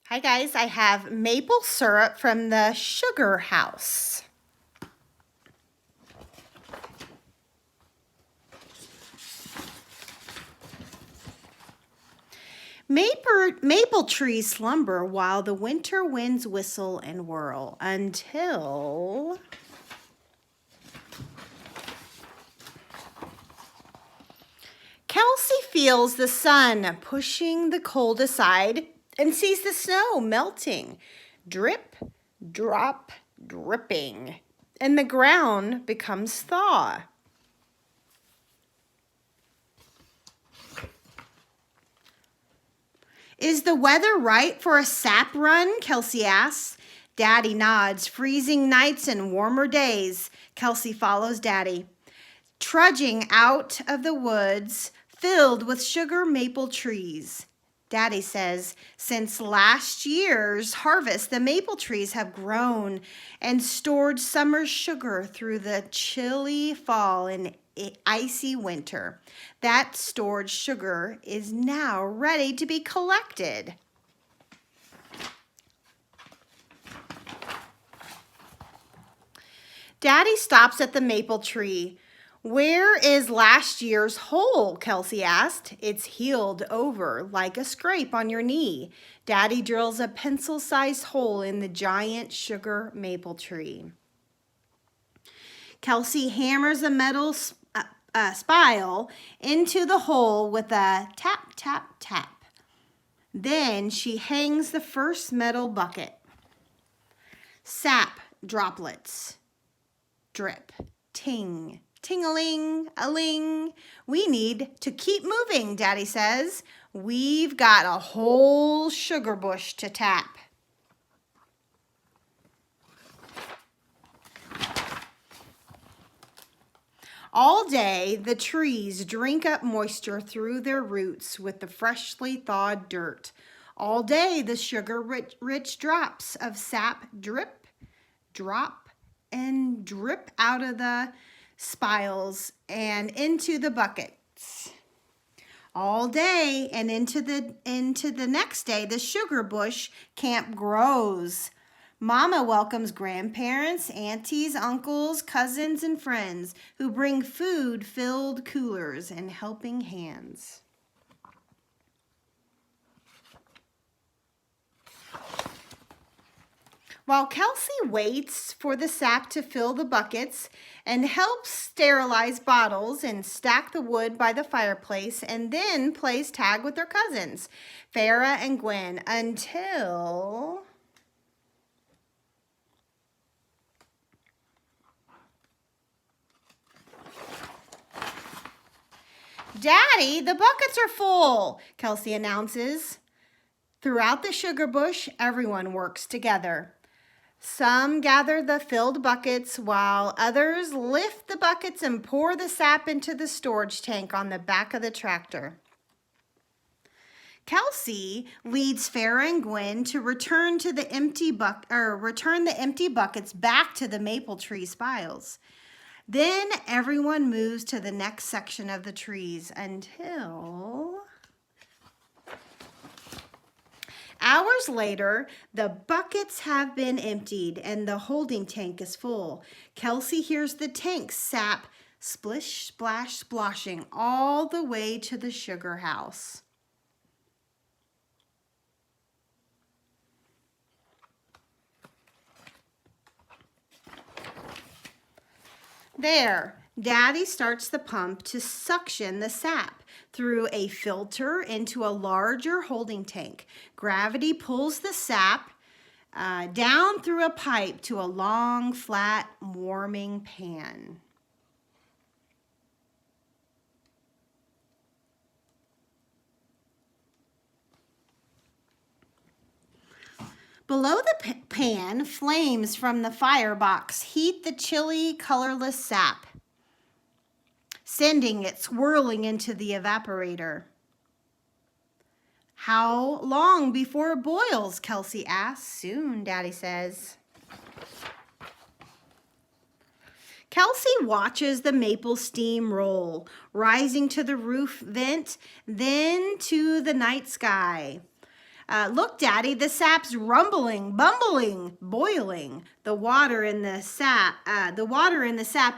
Hi guys, I have maple syrup from the Sugarhouse. Maple trees slumber while the winter winds whistle and whirl until Kelsey feels the sun pushing the cold aside and sees the snow melting, drip, drop, dripping, and the ground becomes thaw. Is the weather right for a sap run? Kelsey asks. Daddy nods. Freezing nights and warmer days. Kelsey follows Daddy. Trudging out of the woods filled with sugar maple trees. Daddy says, since last year's harvest, the maple trees have grown and stored summer's sugar through the chilly fall and icy winter. That stored sugar is now ready to be collected. Daddy stops at the maple tree. Where is last year's hole? Kelsey asked. It's healed over like a scrape on your knee. Daddy drills a pencil-sized hole in the giant sugar maple tree. Kelsey hammers a metal spile into the hole with a tap, tap, tap. Then she hangs the first metal bucket. Sap droplets. Drip, ting. Ting-a-ling-a-ling. We need to keep moving, Daddy says. We've got a whole sugar bush to tap. All day, the trees drink up moisture through their roots with the freshly thawed dirt. All day, the sugar-rich drops of sap drip, drop, and drip out of the spiles and into the buckets. All day and into the next day, the sugar bush camp grows. Mama welcomes grandparents, aunties, uncles, cousins, and friends who bring food-filled coolers and helping hands. While Kelsey waits for the sap to fill the buckets and helps sterilize bottles and stack the wood by the fireplace and then plays tag with her cousins, Farah and Gwen, until Daddy, the buckets are full, Kelsey announces. Throughout the sugar bush, everyone works together. Some gather the filled buckets while others lift the buckets and pour the sap into the storage tank on the back of the tractor. Kelsey leads Farah and Gwen to return the empty buckets back to the maple tree spiles. Then everyone moves to the next section of the trees until hours later, the buckets have been emptied and the holding tank is full. Kelsey hears the tank sap splish, splash, splashing all the way to the sugar house. There, Daddy starts the pump to suction the sap through a filter into a larger holding tank. Gravity pulls the sap down through a pipe to a long, flat, warming pan. Below the pan, flames from the firebox heat the chilly, colorless sap, sending it swirling into the evaporator. How long before it boils? Kelsey asks. Soon, Daddy says. Kelsey watches the maple steam roll, rising to the roof vent, then to the night sky. Look, Daddy, the sap's rumbling, bumbling, boiling. The water in the sap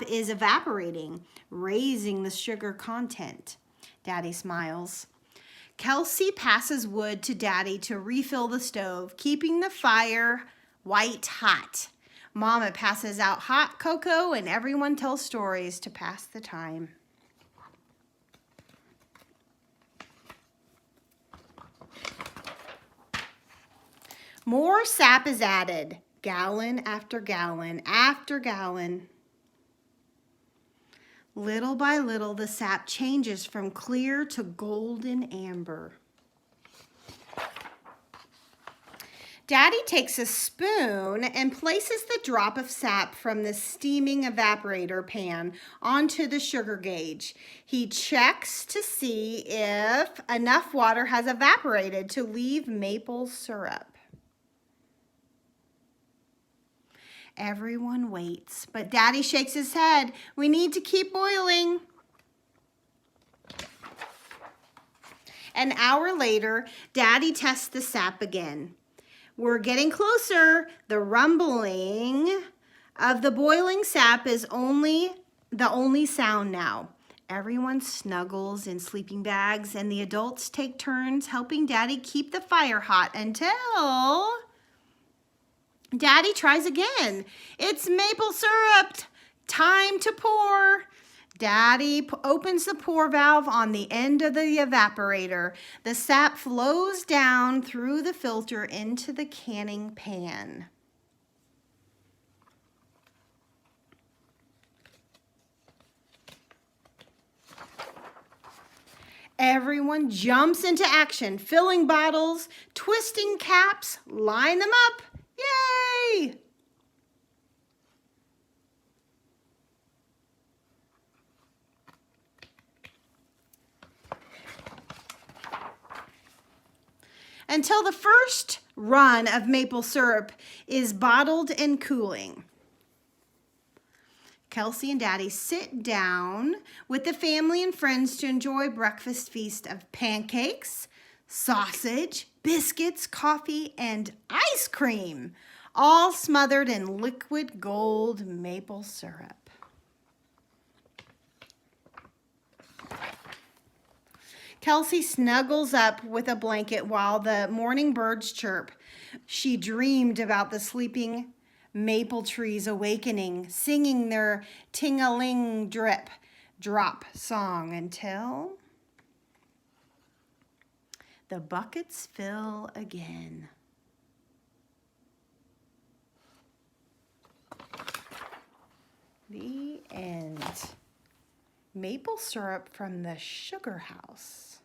is evaporating, raising the sugar content. Daddy smiles. Kelsey passes wood to Daddy to refill the stove, keeping the fire white hot. Mama passes out hot cocoa and everyone tells stories to pass the time. More sap is added, gallon after gallon after gallon. Little by little, the sap changes from clear to golden amber. Daddy takes a spoon and places the drop of sap from the steaming evaporator pan onto the sugar gauge. He checks to see if enough water has evaporated to leave maple syrup. Everyone waits, but Daddy shakes his head. We need to keep boiling. An hour later, Daddy tests the sap again. We're getting closer. The rumbling of the boiling sap is the only sound now. Everyone snuggles in sleeping bags and the adults take turns helping Daddy keep the fire hot until Daddy tries again. It's maple syrup. Time to pour. Daddy opens the pour valve on the end of the evaporator. The sap flows down through the filter into the canning pan. Everyone jumps into action, filling bottles, twisting caps, line them up. Yay! Until the first run of maple syrup is bottled and cooling. Kelsey and Daddy sit down with the family and friends to enjoy breakfast feast of pancakes, sausage, biscuits, coffee, and ice cream, all smothered in liquid gold maple syrup. Kelsey snuggles up with a blanket while the morning birds chirp. She dreamed about the sleeping maple trees awakening, singing their ting-a-ling drip drop song until the buckets fill again. The end. Maple syrup from the Sugarhouse.